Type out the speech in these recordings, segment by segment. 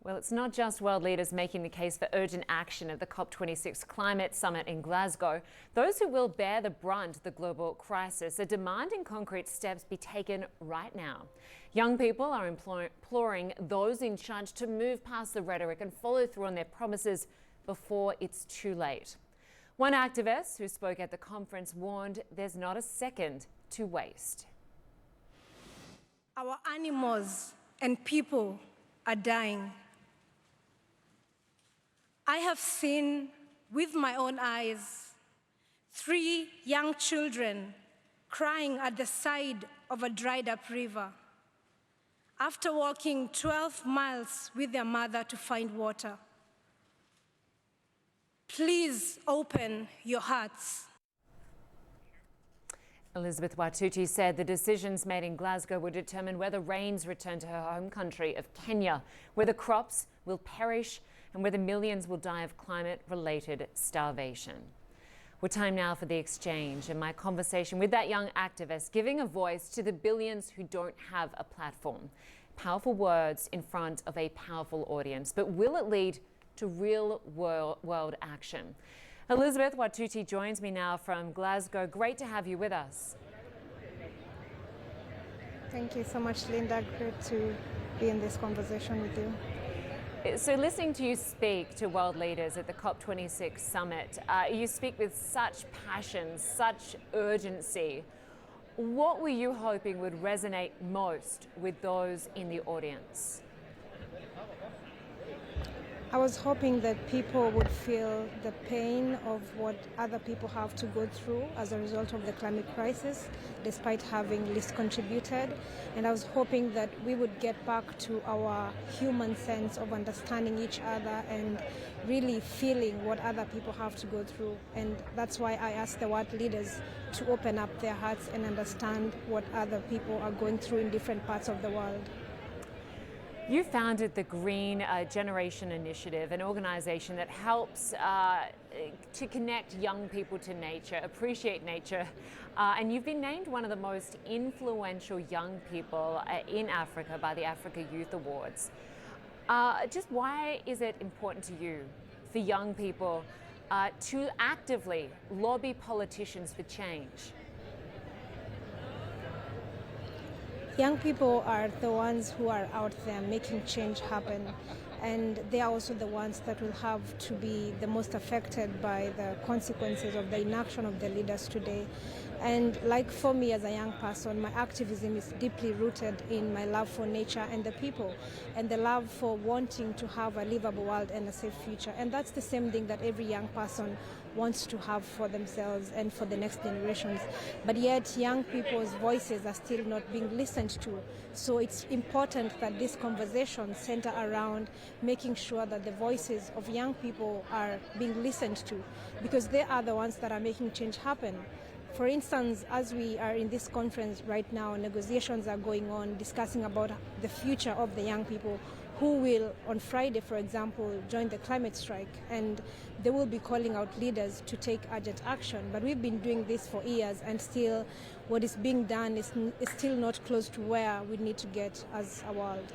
Well, it's not just world leaders making the case for urgent action at the Cop26 climate summit in Glasgow. Those who will bear the brunt of the global crisis are demanding concrete steps be taken right now. Young people are imploring those in charge to move past the rhetoric and follow through on their promises before it's too late. One activist who spoke at the conference warned there's not a second to waste. Our animals and people are dying. I have seen with my own eyes 3 young children crying at the side of a dried up river after walking 12 miles with their mother to find water. Please open your hearts. Elizabeth Wathuti said the decisions made in Glasgow will determine whether rains return to her home country of Kenya, whether crops will perish and whether millions will die of climate-related starvation. We're time now for the exchange and my conversation with that young activist, giving a voice to the billions who don't have a platform. Powerful words in front of a powerful audience, but will it lead to real world action? Elizabeth Wathuti joins me now from Glasgow. Great to have you with us. Thank you so much, Lynda. Great to be in this conversation with you. So listening to you speak to world leaders at the Cop26 summit, you speak with such passion, such urgency. What were you hoping would resonate most with those in the audience? I was hoping that people would feel the pain of what other people have to go through as a result of the climate crisis, despite having least contributed. And I was hoping that we would get back to our human sense of understanding each other and really feeling what other people have to go through. And that's why I asked the world leaders to open up their hearts and understand what other people are going through in different parts of the world. You founded the Green Generation Initiative, an organization that helps to connect young people to nature, appreciate nature, and you've been named one of the most influential young people in Africa by the Africa Youth Awards. Just why is it important to you, for young people, to actively lobby politicians for change? Young people are the ones who are out there making change happen, and they are also the ones that will have to be the most affected by the consequences of the inaction of the leaders today. And like for me as a young person, my activism is deeply rooted in my love for nature and the people, and the love for wanting to have a livable world and a safe future. And that's the same thing that every young person wants to have for themselves and for the next generations. But yet young people's voices are still not being listened to. So it's important that this conversation center around making sure that the voices of young people are being listened to, because they are the ones that are making change happen. For instance, as we are in this conference right now, negotiations are going on discussing about the future of the young people who will, on Friday, for example, join the climate strike, and they will be calling out leaders to take urgent action. But we've been doing this for years, and still what is being done is still not close to where we need to get as a world.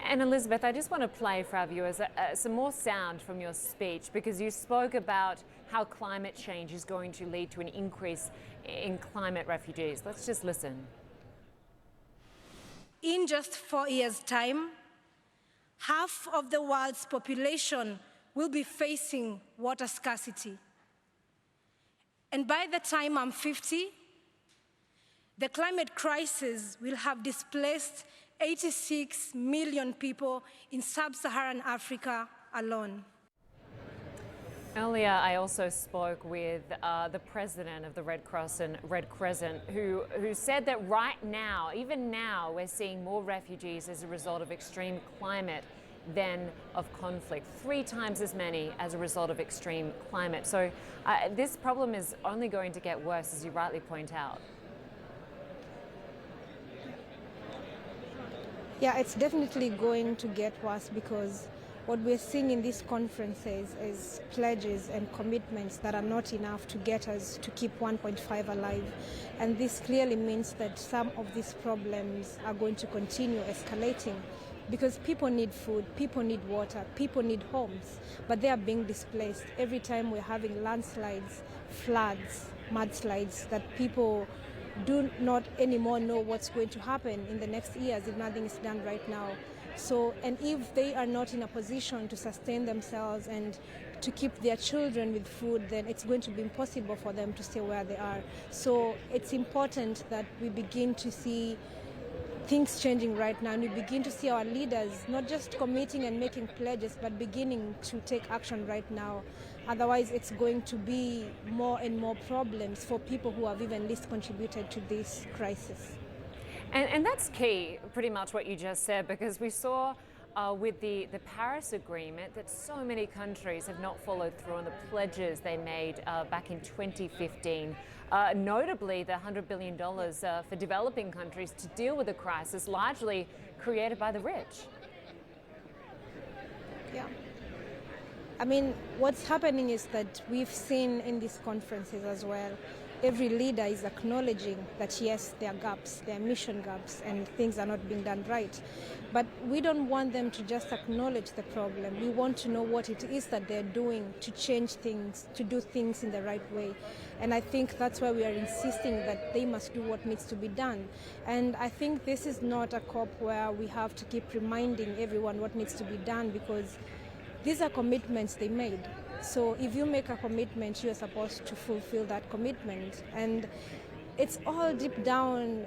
And Elizabeth, I just want to play for our viewers some more sound from your speech, because you spoke about how climate change is going to lead to an increase in climate refugees. Let's just listen. In just 4 years' time, half of the world's population will be facing water scarcity. And by the time I'm 50, the climate crisis will have displaced 86 million people in sub-Saharan Africa alone. Earlier, I also spoke with the president of the Red Cross and Red Crescent, who said that right now, even now, we're seeing more refugees as a result of extreme climate than of conflict, 3 times as many as a result of extreme climate. So this problem is only going to get worse, as you rightly point out. Yeah, it's definitely going to get worse, because what we're seeing in these conferences is pledges and commitments that are not enough to get us to keep 1.5 alive. And this clearly means that some of these problems are going to continue escalating. because people need food, people need water, people need homes, but they are being displaced. Every time we're having landslides, floods, mudslides, that people do not anymore know what's going to happen in the next years if nothing is done right now. So, and if they are not in a position to sustain themselves and to keep their children with food, then it's going to be impossible for them to stay where they are. So it's important that we begin to see things changing right now, and we begin to see our leaders not just committing and making pledges, but beginning to take action right now. Otherwise, it's going to be more and more problems for people who have even least contributed to this crisis. And that's key, pretty much what you just said, because we saw with the Paris Agreement that so many countries have not followed through on the pledges they made back in 2015. Notably, the $100 billion for developing countries to deal with the crisis largely created by the rich. Yeah. I mean, what's happening is that we've seen in these conferences as well, every leader is acknowledging that yes, there are gaps, there are mission gaps, and things are not being done right. But we don't want them to just acknowledge the problem. We want to know what it is that they're doing to change things, to do things in the right way. And I think that's why we are insisting that they must do what needs to be done. And I think this is not a COP where we have to keep reminding everyone what needs to be done, because these are commitments they made. So if you make a commitment, you're supposed to fulfill that commitment. And it's all deep down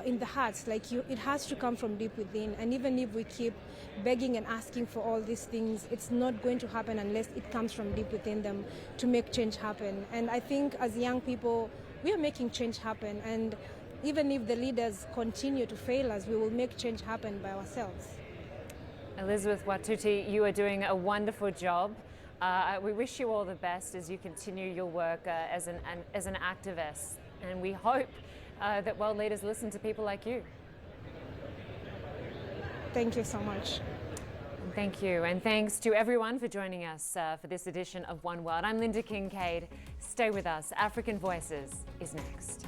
in the hearts, like it has to come from deep within. And even if we keep begging and asking for all these things, it's not going to happen unless it comes from deep within them to make change happen. And I think as young people, we are making change happen. And even if the leaders continue to fail us, we will make change happen by ourselves. Elizabeth Wathuti, you are doing a wonderful job. We wish you all the best as you continue your work as an activist, and we hope that world leaders listen to people like you. Thank you so much. Thank you, and thanks to everyone for joining us for this edition of One World. I'm Lynda Kinkade. Stay with us. African Voices is next.